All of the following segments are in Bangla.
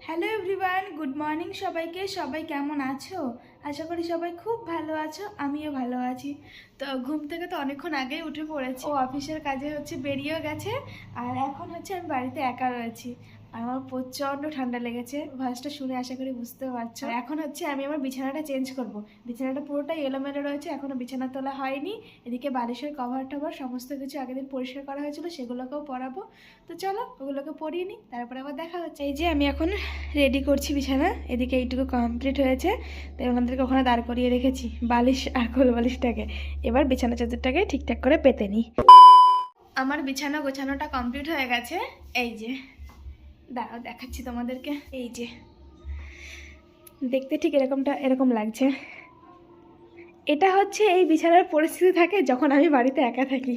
হ্যালো এভরিওয়ান, গুড মর্নিং সবাইকে। সবাই কেমন আছো? আশা করি সবাই খুব ভালো আছো, আমিও ভালো আছি। তো ঘুম থেকে তো অনেকক্ষণ আগেই উঠে পড়েছি। ও অফিসের কাজে বেরিয়েও গেছে, আর এখন আমি বাড়িতে একা রয়েছি। আর আমার প্রচণ্ড ঠান্ডা লেগেছে, ভয়েসটা শুনে আশা করি বুঝতে পারছো। আর এখন আমি আমার বিছানাটা চেঞ্জ করব। বিছানাটা পুরোটাই এলোমেলো রয়েছে, এখনও বিছানা তোলা হয়নি। এদিকে বালিশের কভার টভার সমস্ত কিছু আগের দিন পরিষ্কার করা হয়েছিল, সেগুলোকেও পরাবো। তো চলো ওগুলোকে পরিয়ে নিই, তারপরে আবার দেখা হচ্ছে। এই যে আমি এখন রেডি করছি বিছানা, এদিকে এইটুকু কমপ্লিট হয়েছে, তাই ওনাদেরকে ওখানে দাঁড় করিয়ে রেখেছি বালিশ আর কোল বালিশটাকে। এবার বিছানা চাদরটাকে ঠিকঠাক করে পেতে নিই। আমার বিছানা গোছানোটা কমপ্লিট হয়ে গেছে। এই যে দাঁড়াও দেখাচ্ছি তোমাদেরকে। এই যে দেখতে ঠিক এরকম লাগছে। এটা হচ্ছে এই বিছানার পরিস্থিতি থাকে যখন আমি বাড়িতে একা থাকি।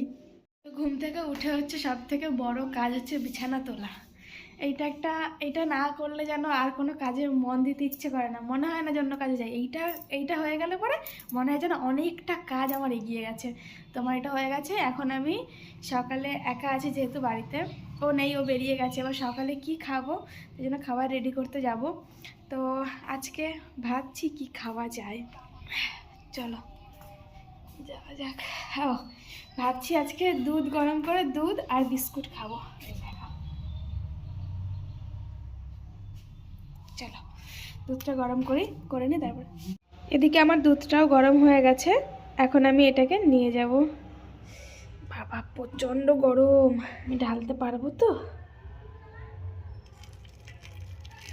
ঘুম থেকে উঠে সব থেকে বড় কাজ হচ্ছে বিছানা তোলা। এইটা না করলে যেন আর কোনো কাজে মন দিতে ইচ্ছে করে না, মনে হয় না যে অন্য কাজে যাই। এইটা হয়ে গেলে পরে মনে হয় যেন অনেকটা কাজ আমার এগিয়ে গেছে। তোমার এটা হয়ে গেছে। এখন আমি সকালে একা আছি যেহেতু বাড়িতে, ও নেই, ও বেরিয়ে গেছে। এবার সকালে কি খাবো সেই জন্য খাবার রেডি করতে যাব। তো আজকে ভাবছি কি খাওয়া যায়, চলো যাওয়া যাক। হ্যাঁ, ভাবছি আজকে দুধ গরম করে দুধ আর বিস্কুট খাবো। চলো দুধটা গরম করে নিই তারপর। এদিকে আমার দুধটাও গরম হয়ে গেছে, এখন আমি এটাকে নিয়ে যাব। বাবা প্রচণ্ড গরম, আমি ঢালতে পারবো তো?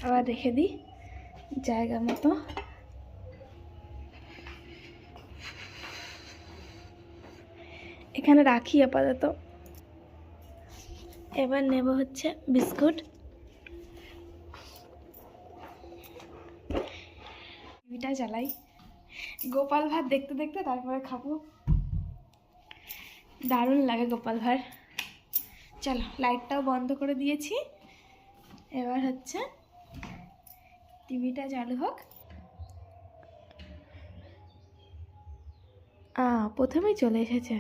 আবার রেখে দিই জায়গা মতো। এখানে রাখি আপাতত। এবার নেব হচ্ছে বিস্কুট। টিভিটা জ্বালাই, গোপাল ভাঁড় দেখতে দেখতে তারপরে খাবো। দারুণ লাগে গোপাল ভাঁড়। চলো লাইটটাও বন্ধ করে দিয়েছি, এবার টিভিটা চালু হোক। প্রথমেই চলে এসেছে।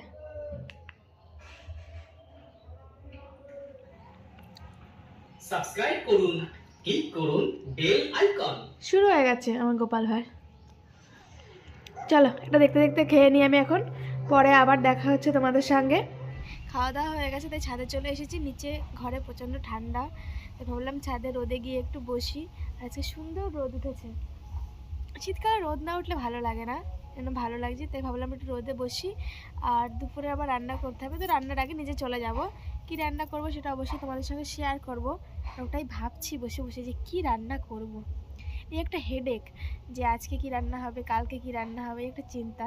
সাবস্ক্রাইব করুন, ক্লিক করুন বেল আইকন। শুরু হয়ে গেছে আমার গোপাল ভাঁড়। চলো এটা দেখতে দেখতে খেয়ে নিই আমি এখন, পরে আবার দেখা হচ্ছে তোমাদের সঙ্গে। খাওয়া দাওয়া হয়ে গেছে, তাই ছাদে চলে এসেছি। নিচে ঘরে প্রচণ্ড ঠান্ডা, তাই ভাবলাম ছাদে রোদে গিয়ে একটু বসি। আজকে সুন্দর রোদ উঠেছে। শীতকালে রোদ না উঠলে ভালো লাগে না, যেন ভালো লাগছে, তাই ভাবলাম একটু রোদে বসি। আর দুপুরে আবার রান্না করতে হবে, তো রান্নার আগে নিচে চলে যাব। কি রান্না করব সেটা অবশ্যই তোমাদের সঙ্গে শেয়ার করব। ওটাই ভাবছি বসে বসে যে কি রান্না করব। এই একটা হেডেক যে আজকে কি রান্না হবে, কালকে কি রান্না হবে, একটা চিন্তা।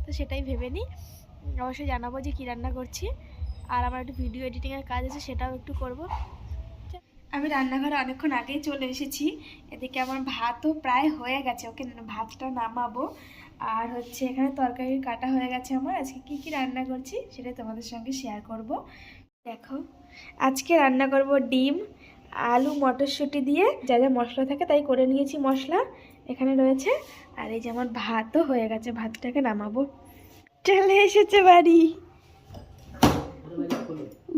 তো সেটাই ভেবে নিই, অবশ্যই জানাবো যে কি রান্না করছি। আর আমার একটু ভিডিও এডিটিংয়ের কাজ আছে, সেটাও একটু করব। আমি রান্নাঘরে অনেকক্ষণ আগেই চলে এসেছি। এদিকে আমার ভাতও প্রায় হয়ে গেছে, ওকে ভাতটা নামাবো। আর এখানে তরকারি কাটা হয়ে গেছে আমার। আজকে কি কি রান্না করছি সেটাই তোমাদের সঙ্গে শেয়ার করব। দেখো আজকে রান্না করব ডিম, আলু, মটরশুঁটি দিয়ে যা যা মশলা থাকে তাই করে নিয়েছি মশলা এখানে রয়েছে। আর এই যে আমার ভাতও হয়ে গেছে, ভাতটাকে নামাবো। চলে এসেছে বাড়ি,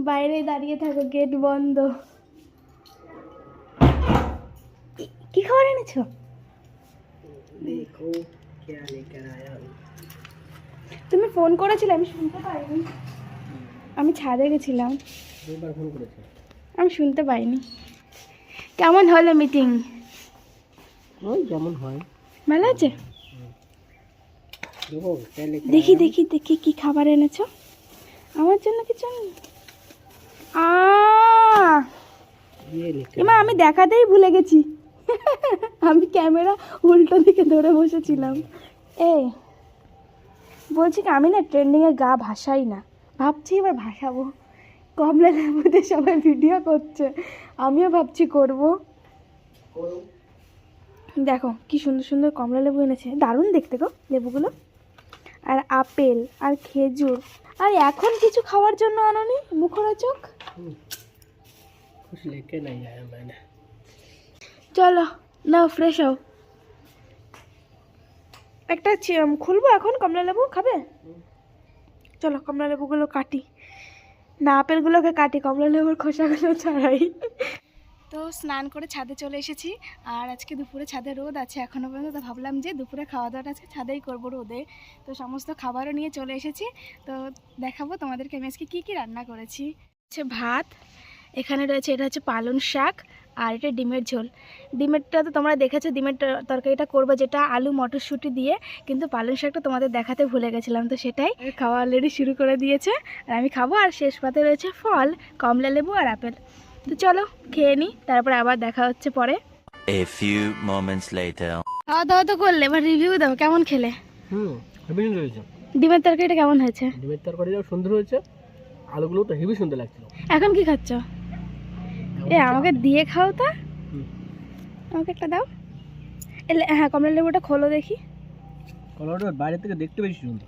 বাইরে দাঁড়িয়ে থাকো, গেট বন্ধ। কি খাবার এনেছো? দেখো क्या लेकर आया हूं। তুমি ফোন করেছিলে, আমি শুনতে পাইনি। আমি ছাদে গেছিলাম, দুবার ফোন করেছে, আমি শুনতে পাইনি। কেমন হলো মিটিং? ওই যেমন হয়। ভালো আছে? দেখো क्या लेकर দেখি आया हूं। দেখি দেখি কি খাবার এনেছো আমার জন্য। কিছু ये लेकर এমা আমি দেখাতেই ভুলে গেছি। আমি ক্যামেরা উল্টো দিকে ধরে বসেছিলাম। বলছি কি, আমি না ট্রেন্ডিংয়ে গা ভাসাই না, ভাবছি এবার ভাসাবো। কমলা লেবুতে সবাই ভিডিও করছে, আমিও ভাবছি করব। করো। দেখো কি সুন্দর সুন্দর কমলা লেবু এনেছে, দারুণ দেখতে গো লেবুগুলো। আর আপেল আর খেজুর। আর এখন কিছু খাওয়ার জন্য আনোনি মুখরোচক? कुछ लेके नहीं आया मैंने। চলো নাও ফ্রেশ হও। একটা খুলবো এখন, কমলা লেবু খাবে? চলো কমলা লেবুগুলো কাটি, না আপেলগুলোকে কাটি, কমলা লেবুর খোসাগুলো ছাড়াই। তো তো স্নান করে ছাদে চলে এসেছি, আর আজকে দুপুরে ছাদে রোদ আছে এখনও পর্যন্ত, তো ভাবলাম যে দুপুরে খাওয়া দাওয়াটা আজকে ছাদেই করবো রোদে। তো সমস্ত খাবারও নিয়ে চলে এসেছি, তো দেখাবো তোমাদেরকে আমি আজকে কী কী রান্না করেছি। হচ্ছে ভাত, এখানে রয়েছে এটা হচ্ছে পালং শাক, আর এটা ডিমের ঝোল। ডিমেরটা তো তোমরা দেখেছো, ডিমের তরকারিটা করবো যেটা আলু মটরশুঁটি দিয়ে, কিন্তু পালং শাকটা তোমাদের দেখাতে ভুলে গেছিলাম, তো সেটাই খাওয়া অলরেডি শুরু করে দিয়েছে আর আমি খাবো। আর শেষ পাতে রয়েছে ফল, কমলা লেবু আর আপেল। তো চলো খেয়ে নিই, তারপরে আবার দেখা হচ্ছে পরে। A few moments later. খাওয়া দাওয়া তো করলে, এবার রিভিউ দাও কেমন খেলে। হেভি সুন্দর হয়েছে। ডিমের তরকারিটা কেমন হয়েছে? ডিমের তরকারিটাও সুন্দর হয়েছে, আলুগুলো তো হেভি সুন্দর লাগছিল। এখন কি খাচ্ছ? আমাকে দিয়ে খাও তা, আমাকে একটা দাও। হ্যাঁ কমলা লেবুটা খোলো দেখি। কলাটা বাইরে থেকে দেখতে বেশি সুন্দর।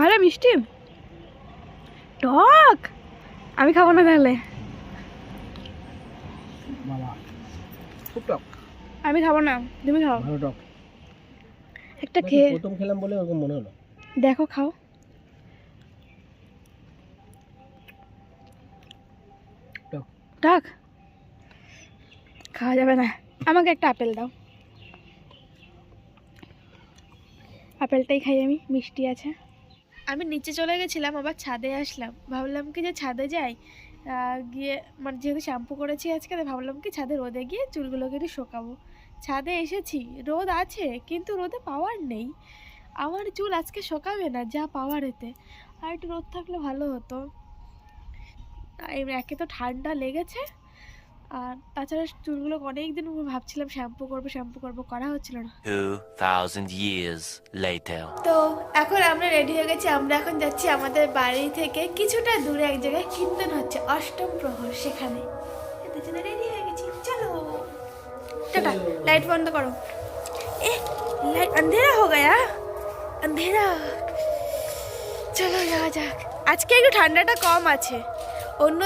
ভালো মিষ্টি, টক। আমি খাবো না তাহলে, বাবা খুব টক। আমি খাবো না, তুমি খাও। ভালো টক। একটা খেয়ে প্রথম খেলাম বলে ওরকম মনে হলো। দেখো খাও। টক টক খাওয়া যাবে না, আমাকে একটা আপেল দাও। আপেলটাই খাই আমি, মিষ্টি আছে। আমি নিচে চলে গেছিলাম, আবার ছাদে আসলাম, ভাবলাম কি যে ছাদে যাই, গিয়ে মানে যেহেতু শ্যাম্পু করেছি আজকে, তো ভাবলাম কি ছাদে রোদে গিয়ে চুলগুলোকে একটু শোকাবো। ছাদে এসেছি, রোদ আছে কিন্তু রোদে পাওয়ার নেই। আমার চুল আজকে শোকাবে না যা পাওয়ার এতে, আর একটু রোদ থাকলে ভালো হতো। একে তো ঠান্ডা লেগেছে, আর তাছাড়া চুলগুলো অনেক দিন ভাবছিলাম শ্যাম্পু করবো, করা হচ্ছিল না। 2000 years later. তো এখন আমরা রেডি হয়ে গেছি, আমরা এখন যাচ্ছি আমাদের বাড়ি থেকে কিছুটা দূরে এক জায়গায় কীর্তন হচ্ছে, অষ্টম প্রহর, সেখানে রেডি হয়ে গেছি। চলো টাটা, লাইট বন্ধ করো। এ লাইট अंधेरा हो गया, अंधेरा। চলো যাওয়া যাক। আজকে একটু ঠান্ডাটা কম আছে, অন্য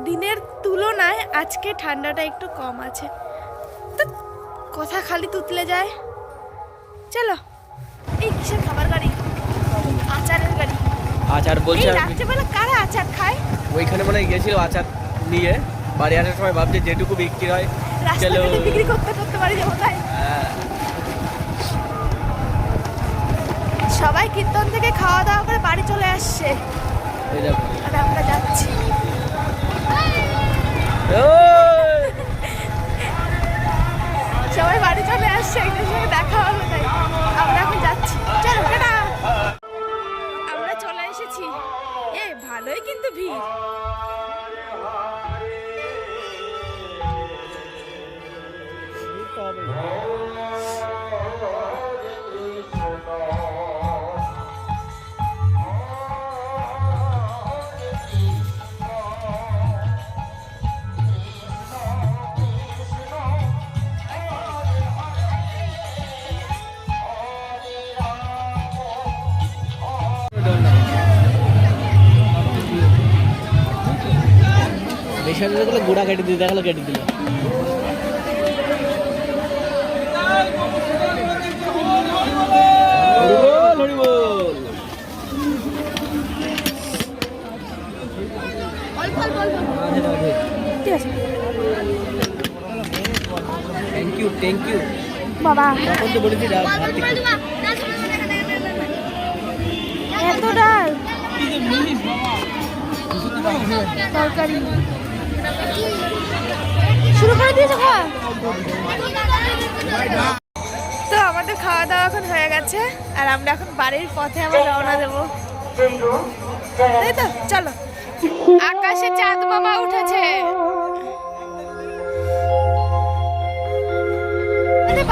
দিনের তুলনায় আজকে ঠান্ডাটা একটু কম আছে। তো কথা খালি তুতলে যায়। চলো। এই কিসের খাবার গাড়ি? আচারের গাড়ি। আচার বলছে, এই রাত্রেবেলা কারা আচার খায়? ওইখানে মনে হয় গেছিল আচার নিয়ে, বাড়ি আসার সময় ভাবছে যেটুকু বিক্রি হয় রাস্তাঘাটে বিক্রি করতে বাড়ি যাবো তাই। সবাই কীর্তন থেকে খাওয়া দাওয়া করে বাড়ি চলে আসছে, এই দেখো। আর আমরা যাচ্ছি। সবাই বাড়ি চলে আসছে, একদের সঙ্গে দেখা হলো তাই আমরা এখন যাচ্ছি। চলো টাটা। আমরা চলে এসেছি, ভালোই কিন্তু ভিড়। বেশি হলে গোড়া কেটে দিয়ে দেখালো, কেটে দিল। থ্যাংক ইউ বাবা তখন তো বলেছি এত ডাল তরকারি শুরু করে দিয়েছে খাওয়া। তো আমাদের খাওয়া দাওয়া এখন হয়ে গেছে, আর আমরা এখন বাড়ির পথে আমরা রওনা দেবো, তাই তো? চলো। আকাশে চাঁদ মামা উঠেছে,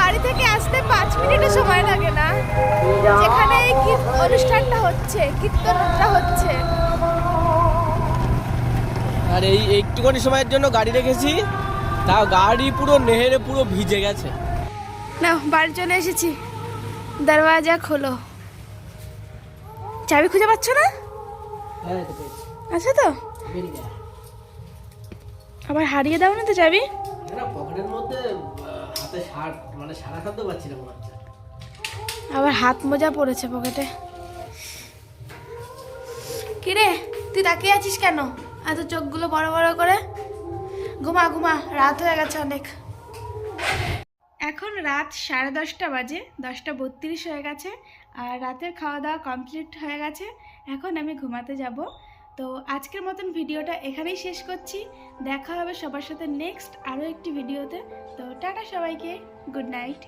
বাড়ি থেকে আসতে 5 মিনিটও সময় লাগে না, যেখানে এই অনুষ্ঠানটা হচ্ছে, কীর্তনটা হচ্ছে। আর এই একটুখানি সময়ের জন্য গাড়ি রেখেছি, তাও গাড়ি পুরো নেহেরে পুরো ভিজে গেছে। না বাড়ি চলে এসেছি, দরওয়াজা খোলো। চাবি খুঁজে পাচ্ছ না? আচ্ছা তো আবার হারিয়ে দাও না তো চাবি। পকেটের মধ্যে হাতে শার্ট, মানে সারা খাদ্য পাচ্ছি না মনে হচ্ছে। আবার হাত মোজা পড়েছে পকেটে। কিরে তুই তাকিয়ে আছিস কেন এত চোখগুলো বড় বড় করে? ঘুমা ঘুমা, রাত হয়ে গেছে অনেক। এখন রাত 10:30 বাজে, 10:32 হয়ে গেছে। আর রাতের খাওয়া দাওয়া কমপ্লিট হয়ে গেছে। এখন আমি ঘুমাতে যাব। তো আজকের মতন ভিডিওটা এখানেই শেষ করছি। দেখা হবে সবার সাথে নেক্সট আরও একটি ভিডিওতে। তো টাটা সবাইকে, গুড নাইট।